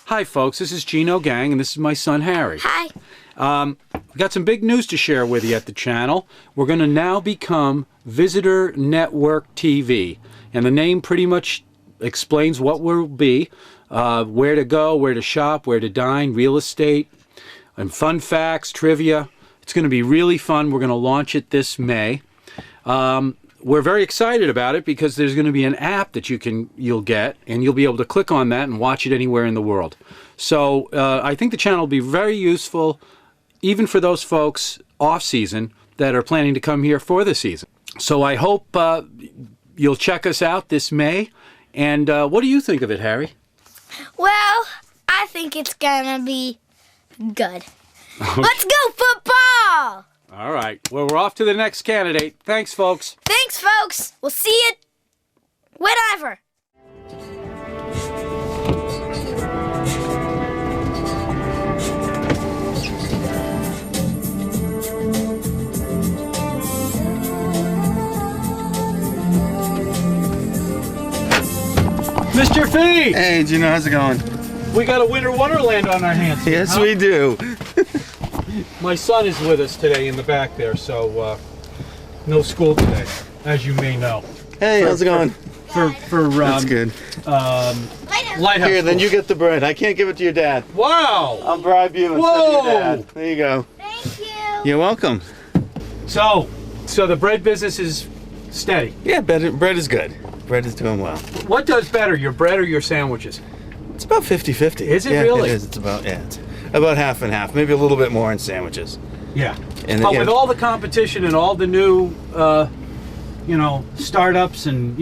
Hi, folks. This is Gino Gang, and this is my son, Harry. Hi. We've got some big news to share with you at the channel. We're going to now become Visitor Network TV, and the name pretty much explains what we'll be, where to go, where to shop, where to dine, real estate, and fun facts, trivia. It's going to be really fun. We're going to launch it this May. We're very excited about it because there's going to be an app that you'll get, and you'll be able to click on that and watch it anywhere in the world. So I think the channel will be very useful, even for those folks off-season that are planning to come here for the season. So I hope you'll check us out this May. And what do you think of it, Harry? Well, I think it's gonna be good. Let's go football! All right. Well, we're off to the next candidate. Thanks, folks. Thanks, folks. We'll see you whenever. Mr. Fee! Hey, Gino, how's it going? We got a winter wonderland on our hands. Yes, huh? we do. My son is with us today in the back there, so no school today, as you may know. Hey, how's it going? That's good. Lighthouse. Here, then you get the bread. I can't give it to your dad. Wow! I'll bribe you instead of your dad. There you go. Thank you. You're welcome. So the bread business is steady. Yeah, bread is good. Bread is doing well. What does better, your bread or your sandwiches? It's about 50-50. Is it yeah, really? It is. It's about half and half. Maybe a little bit more in sandwiches. Yeah. And But with all the competition and all the new, startups and,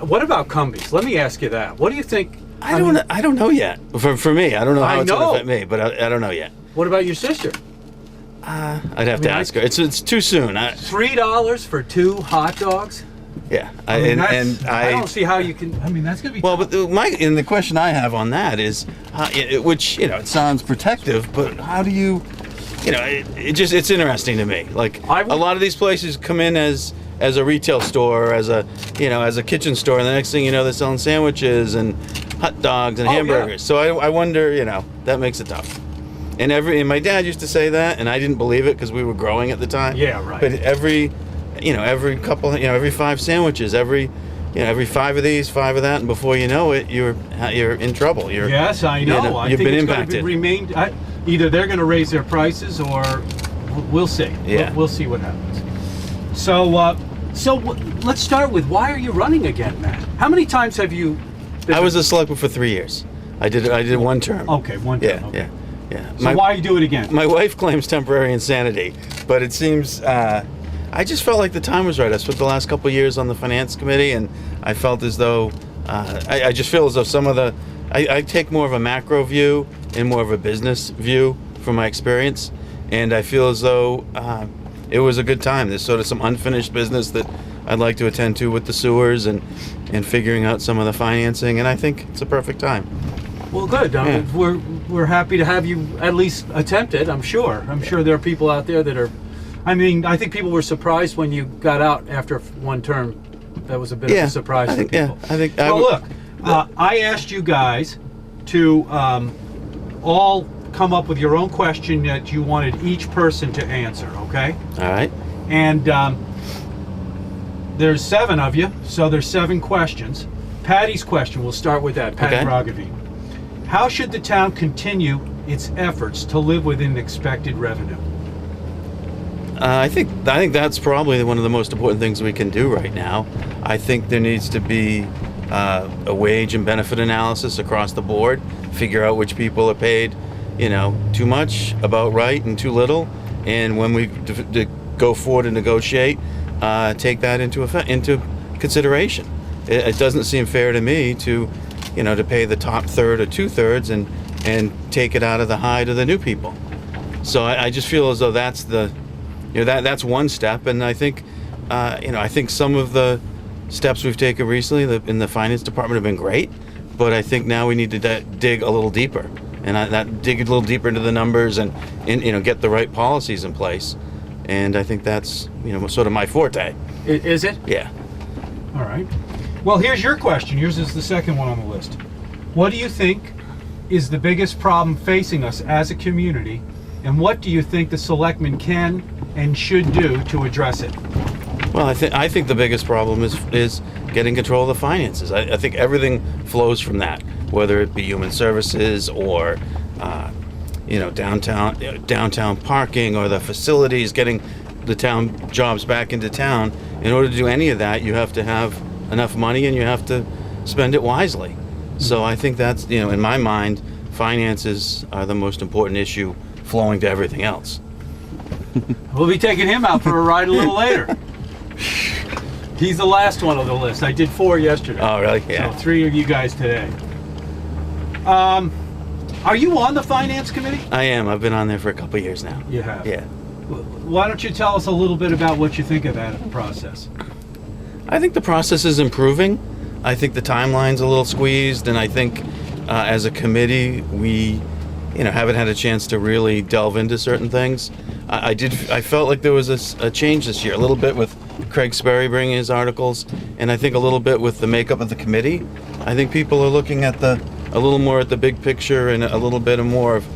what about Cumbies? Let me ask you that. What do you think? I don't know yet. For me, I don't know how it's going to affect me, but I don't know yet. What about your sister? I'd have to ask her. It's too soon. $3 for 2 hot dogs? Yeah, I don't see how you can. I mean, that's gonna be. Well, tough. but the question I have on that is, which it sounds protective, but how do you, it's interesting to me. Like a lot of these places come in as a retail store, or as a kitchen store, and the next thing you know, they're selling sandwiches and hot dogs and hamburgers. Yeah. So I wonder, that makes it tough. And my dad used to say that, and I didn't believe it because we were growing at the time. Yeah, right. But every couple, every 5 sandwiches, every 5 of these, 5 of that, and before you know it, you're in trouble. Yes, I know. You've been impacted. Either they're going to raise their prices, or we'll see. Yeah. We'll see what happens. So, let's start with, why are you running again, Matt? How many times have you? I was a selectman for 3 years. I did 1 term. Okay, 1 term. Yeah, okay. yeah. So why you do it again? My wife claims temporary insanity, but it seems. I just felt like the time was right. I spent the last couple of years on the finance committee, and I felt as though I just feel as though some of I take more of a macro view and more of a business view from my experience, and I feel as though it was a good time. There's sort of some unfinished business that I'd like to attend to with the sewers and figuring out some of the financing, and I think it's a perfect time. Well, good. Yeah. We're happy to have you at least attempt it. I'm sure there are people out there that are. I mean, I think people were surprised when you got out after 1 term. That was a bit of a surprise to people. I think. Well, look, I asked you guys to all come up with your own question that you wanted each person to answer, okay? All right. And there's 7 of you, so there's 7 questions. Patty's question, we'll start with that. Patty Brogavine. How should the town continue its efforts to live within expected revenue? I think that's probably one of the most important things we can do right now. I think there needs to be a wage and benefit analysis across the board, figure out which people are paid, too much, about right, and too little. And when we go forward and negotiate, take that into consideration. It doesn't seem fair to me to pay the top third or 2/3 and take it out of the hide of the new people. So I just feel as though that's that's one step, and I think some of the steps we've taken recently in the finance department have been great, but I think now we need to dig a little deeper, and dig a little deeper into the numbers and get the right policies in place, and I think that's sort of my forte. Is it? Yeah. All right. Well, here's your question. Yours is the second one on the list. What do you think is the biggest problem facing us as a community, and what do you think the selectmen can and should do to address it? Well, I think the biggest problem is getting control of the finances. I think everything flows from that, whether it be human services or downtown parking or the facilities, getting the town jobs back into town. In order to do any of that, you have to have enough money and you have to spend it wisely. So I think that's, in my mind, finances are the most important issue flowing to everything else. We'll be taking him out for a ride a little later. He's the last one on the list. I did 4 yesterday. Oh, really? Yeah. So 3 of you guys today. Are you on the finance committee? I am. I've been on there for a couple of years now. You have? Yeah. Why don't you tell us a little bit about what you think of that process? I think the process is improving. I think the timeline's a little squeezed, and I think as a committee, we haven't had a chance to really delve into certain things. I felt like there was a change this year, a little bit with Craig Sperry bringing his articles, and I think a little bit with the makeup of the committee. I think people are looking at a little more at the big picture and a little bit more of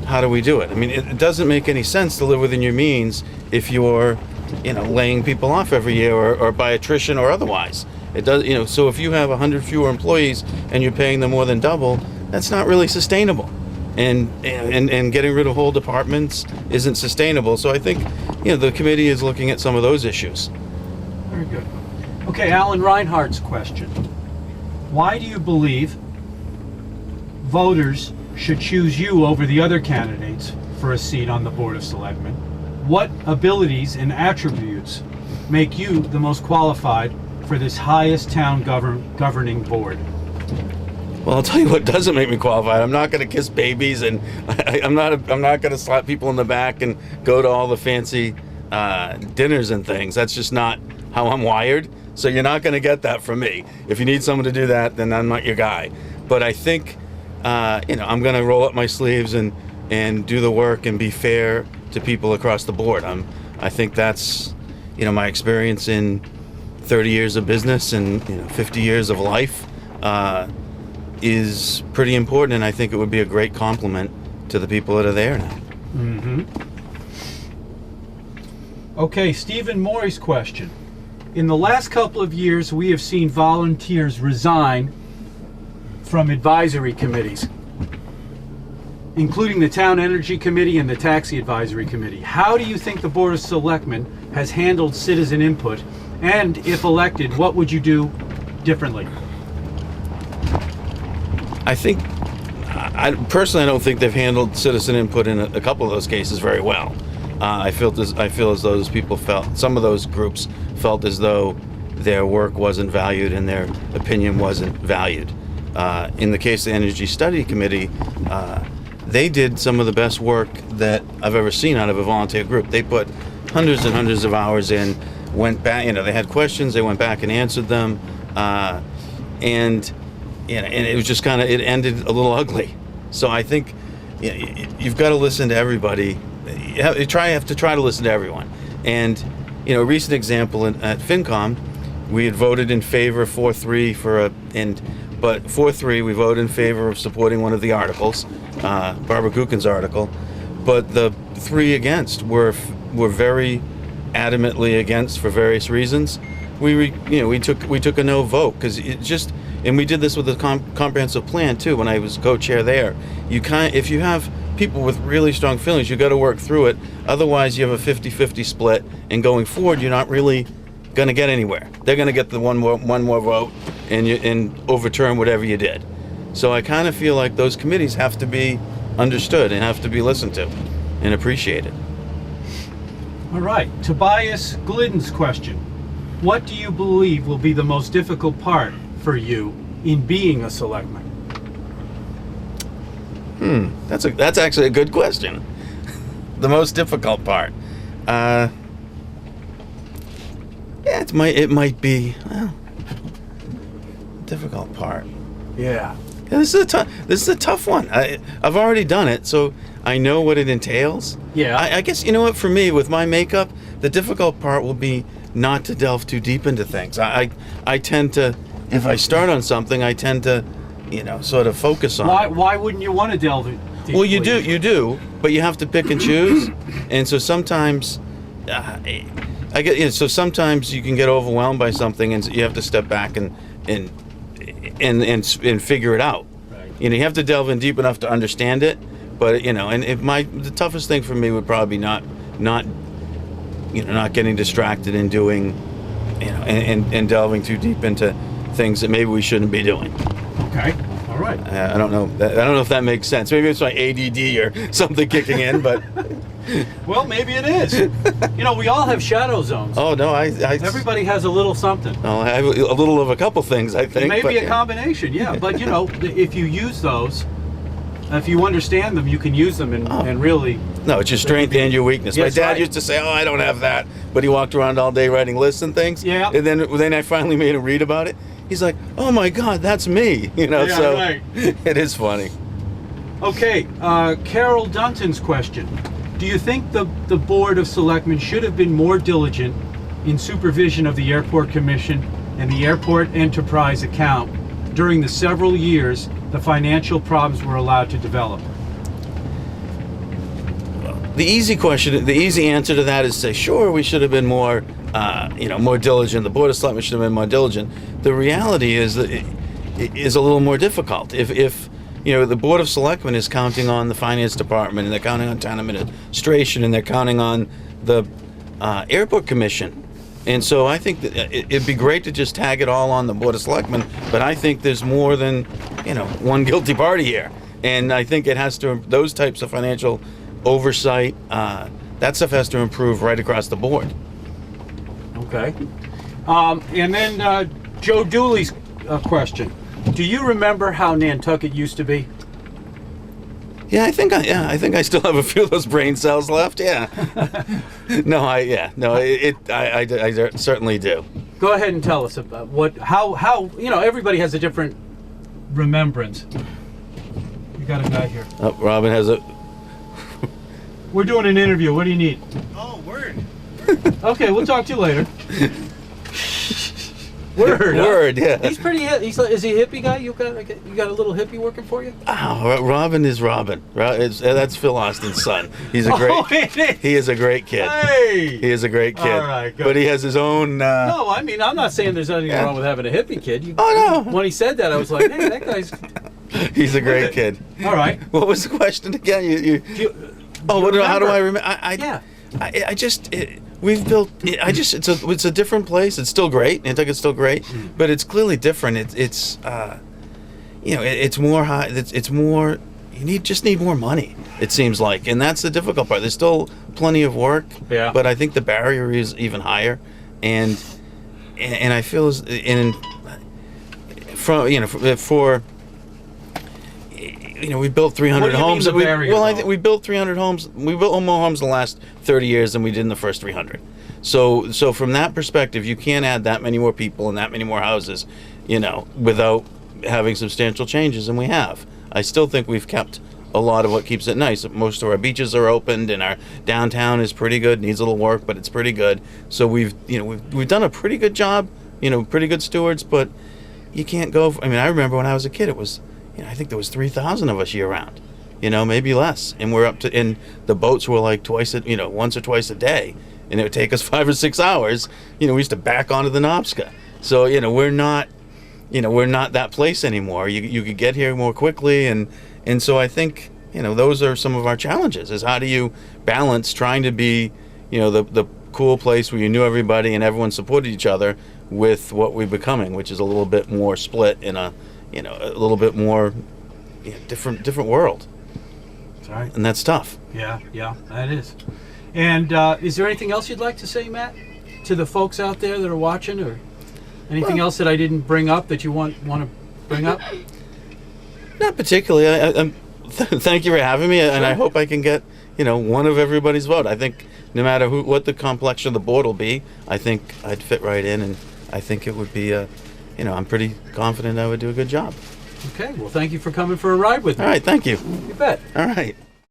how do we do it. I mean, it doesn't make any sense to live within your means if you're, laying people off every year or by attrition or otherwise. It does, so if you have 100 fewer employees and you're paying them more than double, that's not really sustainable. And getting rid of whole departments isn't sustainable. So I think, the committee is looking at some of those issues. Very good. Okay, Alan Reinhardt's question. Why do you believe voters should choose you over the other candidates for a seat on the Board of Selectmen? What abilities and attributes make you the most qualified for this highest town governing board? Well, I'll tell you what doesn't make me qualified. I'm not going to kiss babies, and I'm not going to slap people in the back and go to all the fancy dinners and things. That's just not how I'm wired. So you're not going to get that from me. If you need someone to do that, then I'm not your guy. But I think, I'm going to roll up my sleeves and do the work and be fair to people across the board. I think that's, my experience in 30 years of business and 50 years of life. Is pretty important, and I think it would be a great compliment to the people that are there now. Mm-hmm. Okay, Stephen Morey's question. In the last couple of years, we have seen volunteers resign from advisory committees, including the Town Energy Committee and the Taxi Advisory Committee. How do you think the Board of Selectmen has handled citizen input? And if elected, what would you do differently? I think, personally, I don't think they've handled citizen input in a couple of those cases very well. I feel as though those people some of those groups felt as though their work wasn't valued and their opinion wasn't valued. In the case of the Energy Study Committee, they did some of the best work that I've ever seen out of a volunteer group. They put hundreds and hundreds of hours in, went back, they had questions, they went back and answered them, and it was just it ended a little ugly. So I think you've got to listen to everybody. You have to try to listen to everyone. And a recent example at FinCom, we had voted in favor 4-3 but 4-3 we voted in favor of supporting one of the articles, Barbara Kuchen's article, but the 3 against were very adamantly against for various reasons. We took a no vote because it just. And we did this with the comprehensive plan too. When I was co-chair there, if you have people with really strong feelings, you got to work through it. Otherwise, you have a 50-50 split, and going forward, you're not really going to get anywhere. They're going to get the one more vote, and overturn whatever you did. So I kind of feel like those committees have to be understood and have to be listened to and appreciated. All right, Tobias Glidden's question: what do you believe will be the most difficult part for you in being a selectman? That's actually a good question. The most difficult part, it might be difficult part. Yeah. This is a tough one. I've already done it, so I know what it entails. Yeah. I guess what, for me, with my makeup, the difficult part will be not to delve too deep into things. I tend to. If I start on something, I tend to sort of focus on. Why wouldn't you want to delve in deeply? Well, you do, but you have to pick and choose, and so sometimes, so sometimes you can get overwhelmed by something, and you have to step back and figure it out. Right. You have to delve in deep enough to understand it, but and the toughest thing for me would probably be not getting distracted and doing, and delving too deep into things that maybe we shouldn't be doing. Okay. All right. I don't know. I don't know if that makes sense. Maybe it's my ADD or something kicking in, but well, maybe it is. We all have shadow zones. oh no, Everybody has a little something. Oh, I have a little of a couple things, I think. Maybe a combination, yeah. But if you use those, if you understand them, you can use them and really. No, it's your strength and your weakness. Yes, my dad right. used to say, "Oh, I don't have that," but he walked around all day writing lists and things. Yeah. And then I finally made him read about it. He's like, "Oh my God, that's me!" Yeah, so right. it is funny. Okay, Carol Dunton's question. Do you think the Board of Selectmen should have been more diligent in supervision of the Airport Commission and the Airport Enterprise account during the several years the financial problems were allowed to develop? The easy answer to that is to say, sure, we should have been more, more diligent. The Board of Selectmen should have been more diligent. The reality is that it is a little more difficult. If the Board of Selectmen is counting on the Finance Department, and they're counting on Town Administration, and they're counting on the Airport Commission. And so I think that it'd be great to just tag it all on the Board of Selectmen, but I think there's more than, one guilty party here. And I think it has to, those types of financial oversight, that stuff has to improve right across the board. Okay. And then Joe Dooley's question. Do you remember how Nantucket used to be? Yeah, I think I still have a few of those brain cells left. Yeah. I certainly do. Go ahead and tell us about how everybody has a different remembrance. You got a guy here. Oh, Robin has a. We're doing an interview. What do you need? Oh, word. Okay, we'll talk to you later. Word. Word. Yeah. He's pretty. Is he a hippie guy? You got a little hippie working for you? Oh, Robin is Robin. That's Phil Austin's son. He's a great. He is a great kid. Hey. He is a great kid. All right, good. But he has his own. No, I mean, I'm not saying there's anything wrong with having a hippie kid. Oh no. When he said that, I was like, hey, that guy's. He's a great kid. All right. What was the question again? How do I remember? I just. We've built. It's a different place. It's still great. Nantucket's still great, but it's clearly different. It's more high. It's more. You just need more money. It seems like, and that's the difficult part. There's still plenty of work. Yeah. But I think the barrier is even higher, and I feel we built 300 homes. I think we built 300 homes. We built more homes in the last 30 years than we did in the first 300. So from that perspective, you can't add that many more people and that many more houses, without having substantial changes, and we have. I still think we've kept a lot of what keeps it nice. Most of our beaches are opened, and our downtown is pretty good. Needs a little work, but it's pretty good. So we've done a pretty good job. Pretty good stewards, but you can't go. I remember when I was a kid, it was. I think there was 3,000 of us year round, maybe less. And we're up to, and the boats were like once or twice a day. And it would take us 5 or 6 hours. We used to back onto the Knobska. So, we're not that place anymore. You could get here more quickly. And so I think, those are some of our challenges, is how do you balance trying to be, the cool place where you knew everybody and everyone supported each other with what we're becoming, which is a little bit more split in a little bit more different world. That's right. And that's tough. Yeah, that is. And is there anything else you'd like to say, Matt, to the folks out there that are watching, or anything else that I didn't bring up that you want to bring up? Not particularly. Thank you for having me, and I hope I can get one of everybody's vote. I think no matter what the complexion of the board will be, I think I'd fit right in, and I think it would be I'm pretty confident I would do a good job. Okay, well, thank you for coming for a ride with me. All right, thank you. You bet. All right.